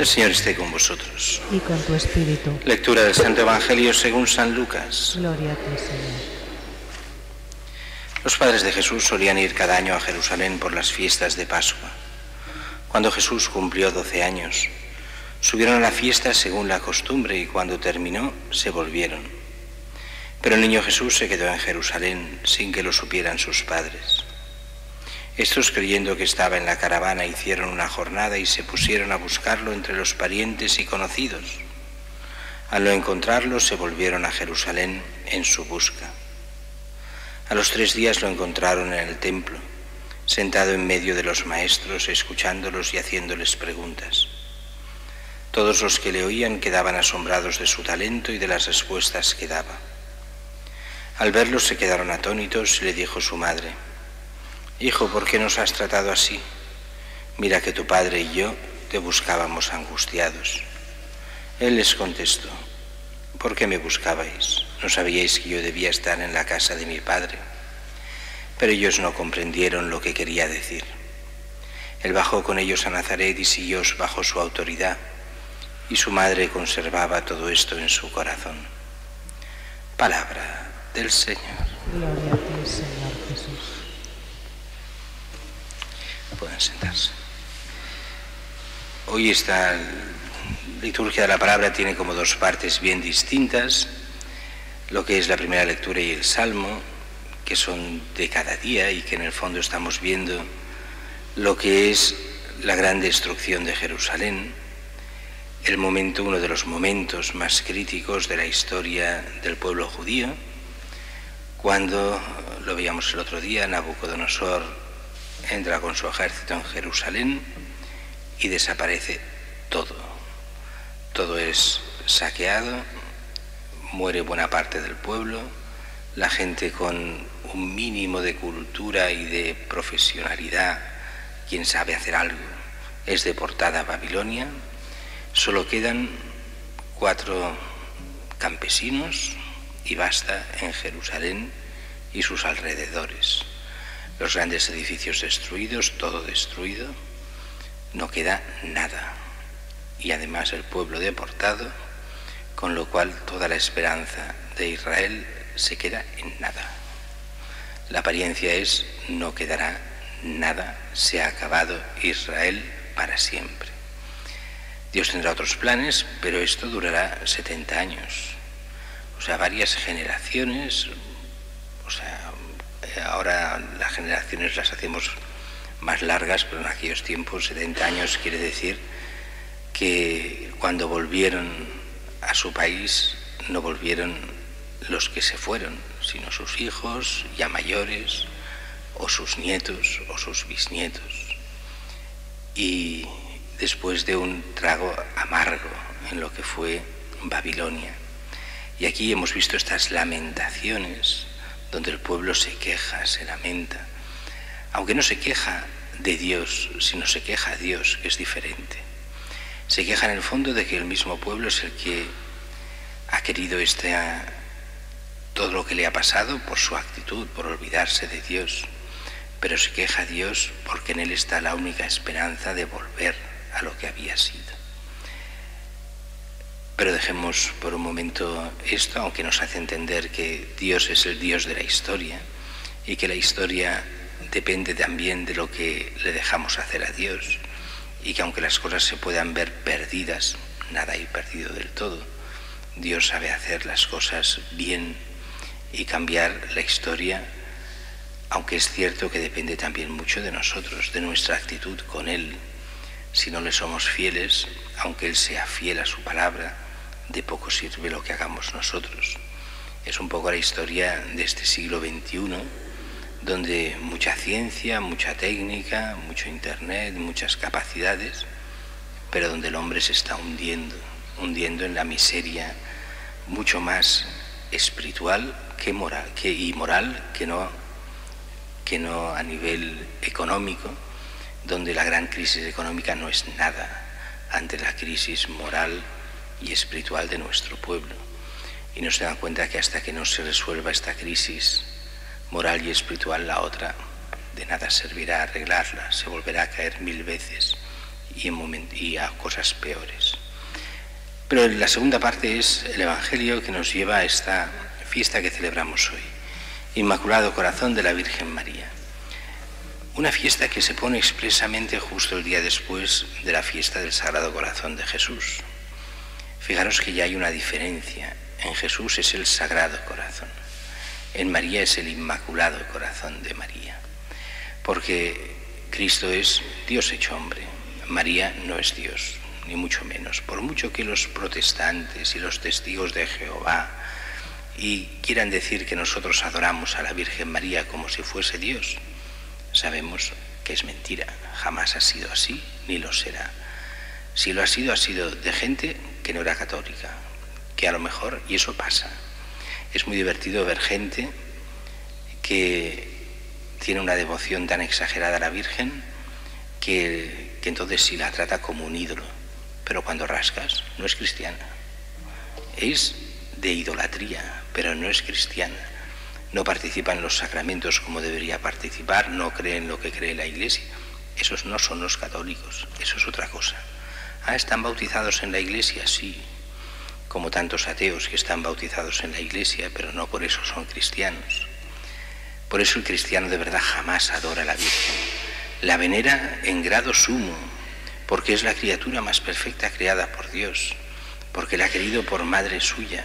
El Señor esté con vosotros. Y con tu espíritu. Lectura del Santo Evangelio según San Lucas. Gloria a ti, Señor. Los padres de Jesús solían ir cada año a Jerusalén por las fiestas de Pascua. Cuando Jesús cumplió 12 años, subieron a la fiesta según la costumbre y cuando terminó se volvieron. Pero el niño Jesús se quedó en Jerusalén sin que lo supieran sus padres. Estos, creyendo que estaba en la caravana, hicieron una jornada y se pusieron a buscarlo entre los parientes y conocidos. Al no encontrarlo, se volvieron a Jerusalén en su busca. A los 3 días lo encontraron en el templo, sentado en medio de los maestros, escuchándolos y haciéndoles preguntas. Todos los que le oían quedaban asombrados de su talento y de las respuestas que daba. Al verlo se quedaron atónitos y le dijo su madre: «Hijo, ¿por qué nos has tratado así? Mira que tu padre y yo te buscábamos angustiados». Él les contestó: «¿Por qué me buscabais? ¿No sabíais que yo debía estar en la casa de mi padre?». Pero ellos no comprendieron lo que quería decir. Él bajó con ellos a Nazaret y siguió bajo su autoridad, y su madre conservaba todo esto en su corazón. Palabra del Señor. Gloria a ti, Señor Jesús. Pueden sentarse. Hoy esta liturgia de la palabra tiene como 2 partes bien distintas, lo que es la primera lectura y el Salmo, que son de cada día y que en el fondo estamos viendo lo que es la gran destrucción de Jerusalén, el momento, uno de los momentos más críticos de la historia del pueblo judío, cuando, lo veíamos el otro día, Nabucodonosor entra con su ejército en Jerusalén y desaparece todo. Todo es saqueado, muere buena parte del pueblo, la gente con un mínimo de cultura y de profesionalidad, quien sabe hacer algo, es deportada a Babilonia. Solo quedan 4 campesinos y basta en Jerusalén y sus alrededores. Los grandes edificios destruidos, todo destruido, no queda nada. Y además el pueblo deportado, con lo cual toda la esperanza de Israel se queda en nada. La apariencia es: no quedará nada, se ha acabado Israel para siempre. Dios tendrá otros planes, pero esto durará 70 años. O sea, varias generaciones. O sea, ahora las generaciones las hacemos más largas, pero en aquellos tiempos 70 años quiere decir que cuando volvieron a su país no volvieron los que se fueron, sino sus hijos ya mayores, o sus nietos, o sus bisnietos. Y después de un trago amargo en lo que fue Babilonia. Y aquí hemos visto estas lamentaciones, donde el pueblo se queja, se lamenta, aunque no se queja de Dios, sino se queja a Dios, que es diferente. Se queja en el fondo de que el mismo pueblo es el que ha querido todo lo que le ha pasado por su actitud, por olvidarse de Dios, pero se queja a Dios porque en Él está la única esperanza de volver a lo que había sido. Pero dejemos por un momento esto, aunque nos hace entender que Dios es el Dios de la historia y que la historia depende también de lo que le dejamos hacer a Dios, y que aunque las cosas se puedan ver perdidas, nada hay perdido del todo. Dios sabe hacer las cosas bien y cambiar la historia, aunque es cierto que depende también mucho de nosotros, de nuestra actitud con Él. Si no le somos fieles, aunque Él sea fiel a su palabra, de poco sirve lo que hagamos nosotros. Es un poco la historia de este siglo XXI, donde mucha ciencia, mucha técnica, mucho internet, muchas capacidades, pero donde el hombre se está hundiendo en la miseria mucho más espiritual que moral, que no a nivel económico, donde la gran crisis económica no es nada ante la crisis moral y espiritual de nuestro pueblo. Y no se dan cuenta que hasta que no se resuelva esta crisis moral y espiritual, la otra de nada servirá arreglarla, se volverá a caer 1000 veces y a cosas peores. Pero la segunda parte es el Evangelio que nos lleva a esta fiesta que celebramos hoy, Inmaculado Corazón de la Virgen María. Una fiesta que se pone expresamente justo el día después de la fiesta del Sagrado Corazón de Jesús. Fijaros que ya hay una diferencia. En Jesús es el Sagrado Corazón. En María es el Inmaculado Corazón de María. Porque Cristo es Dios hecho hombre. María no es Dios, ni mucho menos. Por mucho que los protestantes y los testigos de Jehová y quieran decir que nosotros adoramos a la Virgen María como si fuese Dios, sabemos que es mentira. Jamás ha sido así, ni lo será. Si lo ha sido de gente que no era católica, que a lo mejor, y eso pasa, es muy divertido ver gente que tiene una devoción tan exagerada a la Virgen que entonces sí la trata como un ídolo, pero cuando rascas no es cristiana, es de idolatría, pero no es cristiana. No participa en los sacramentos como debería participar, no cree en lo que cree la Iglesia. Esos no son los católicos, eso es otra cosa. ¿Están bautizados en la Iglesia? Sí, como tantos ateos que están bautizados en la Iglesia, pero no por eso son cristianos. Por eso el cristiano de verdad jamás adora a la Virgen. La venera en grado sumo, porque es la criatura más perfecta creada por Dios, porque la ha querido por madre suya,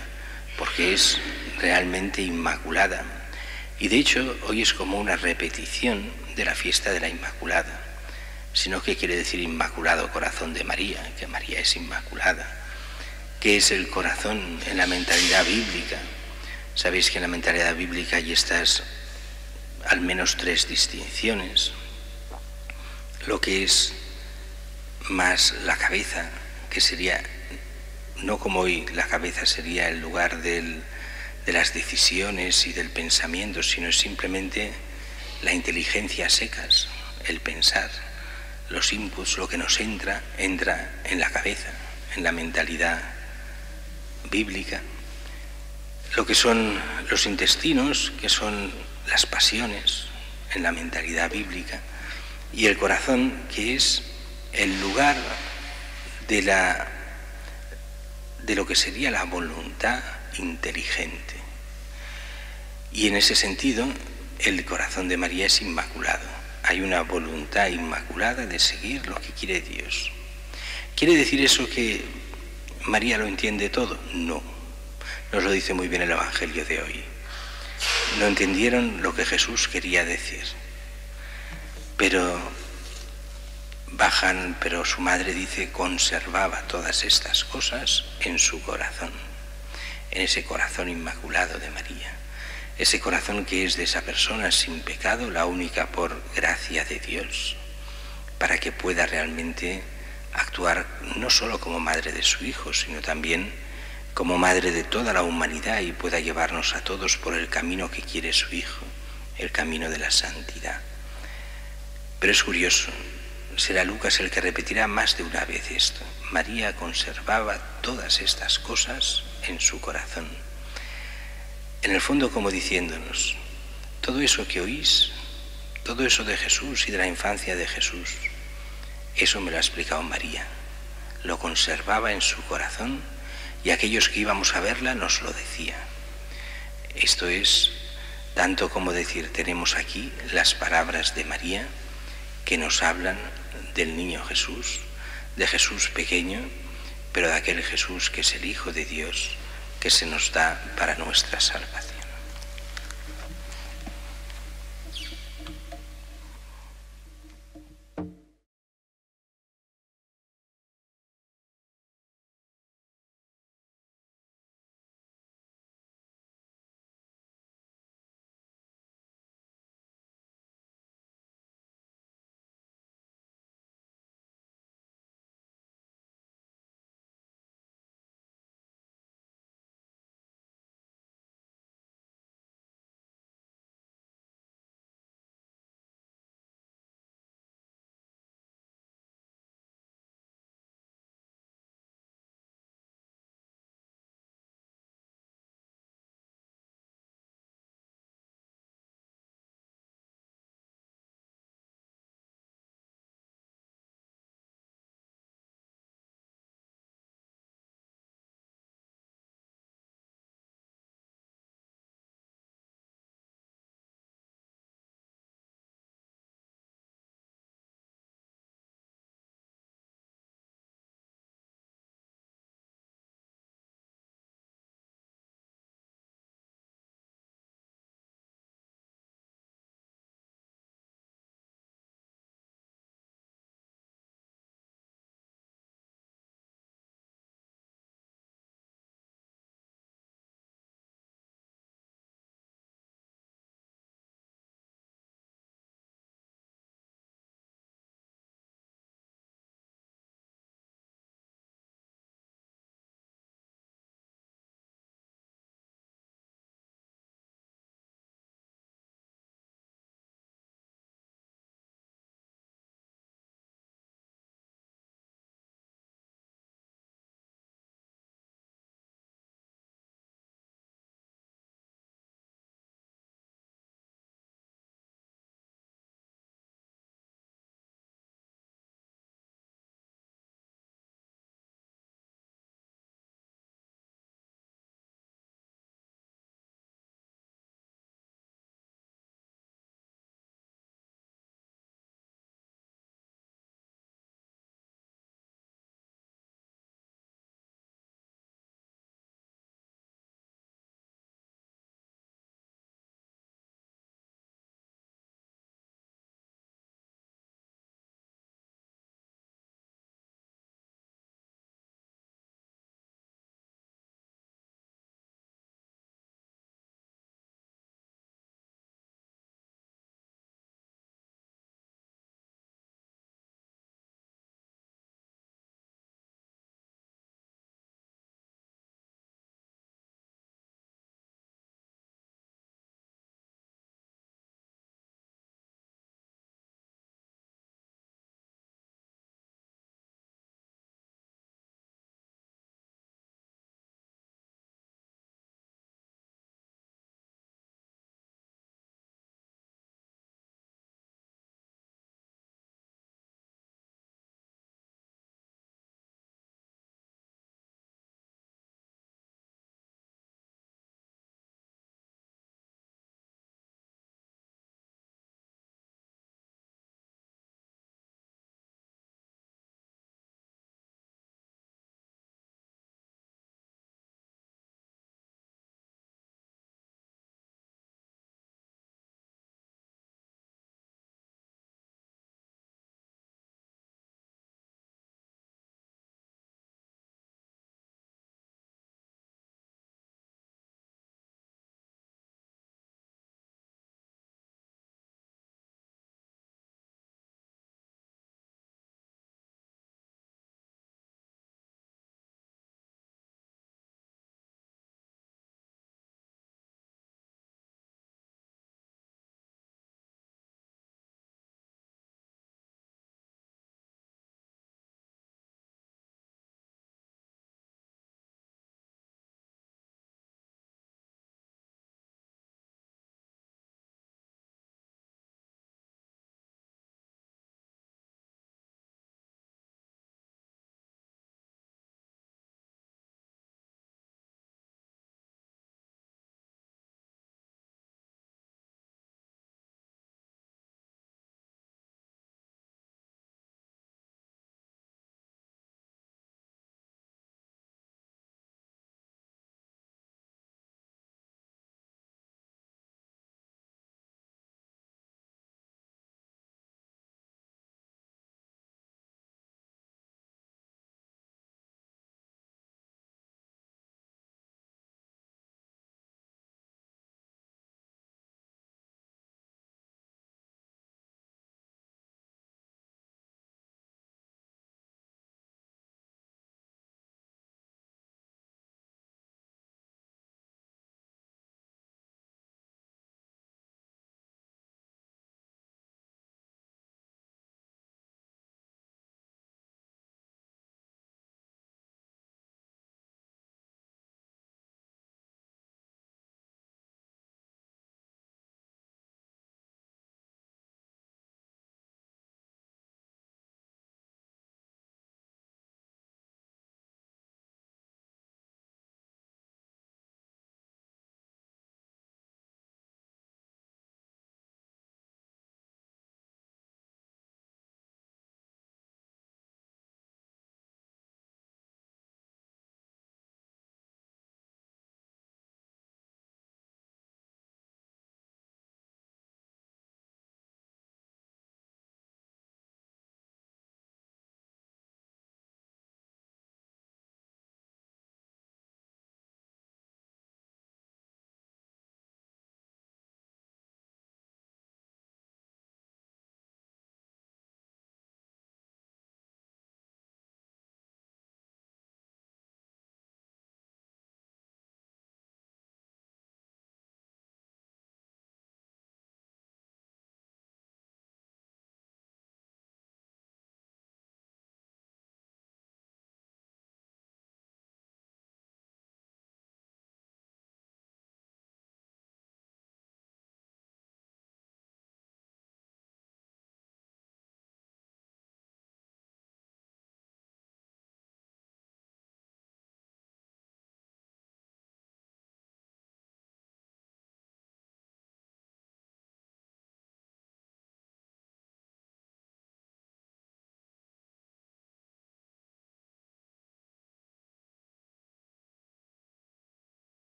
porque es realmente inmaculada. Y de hecho hoy es como una repetición de la fiesta de la Inmaculada, sino que quiere decir Inmaculado Corazón de María, que María es inmaculada, que es el corazón en la mentalidad bíblica. Sabéis que en la mentalidad bíblica hay estas al menos 3 distinciones: lo que es más la cabeza, que sería, no como hoy la cabeza sería el lugar de las decisiones y del pensamiento, sino es simplemente la inteligencia secas, el pensar, los inputs, lo que nos entra en la cabeza, en la mentalidad bíblica. Lo que son los intestinos, que son las pasiones, en la mentalidad bíblica, y el corazón, que es el lugar de lo que sería la voluntad inteligente. Y en ese sentido, el corazón de María es inmaculado. Hay una voluntad inmaculada de seguir lo que quiere Dios. ¿Quiere decir eso que María lo entiende todo? No. Nos lo dice muy bien el Evangelio de hoy. No entendieron lo que Jesús quería decir. Pero su madre dice, conservaba todas estas cosas en su corazón, en ese corazón inmaculado de María. Ese corazón que es de esa persona sin pecado, la única por gracia de Dios, para que pueda realmente actuar no solo como madre de su Hijo, sino también como madre de toda la humanidad y pueda llevarnos a todos por el camino que quiere su Hijo, el camino de la santidad. Pero es curioso, será Lucas el que repetirá más de una vez esto. María conservaba todas estas cosas en su corazón. En el fondo como diciéndonos, todo eso que oís, todo eso de Jesús y de la infancia de Jesús, eso me lo ha explicado María. Lo conservaba en su corazón y aquellos que íbamos a verla nos lo decía. Esto es tanto como decir, tenemos aquí las palabras de María que nos hablan del niño Jesús, de Jesús pequeño, pero de aquel Jesús que es el Hijo de Dios, que se nos da para nuestra salvación.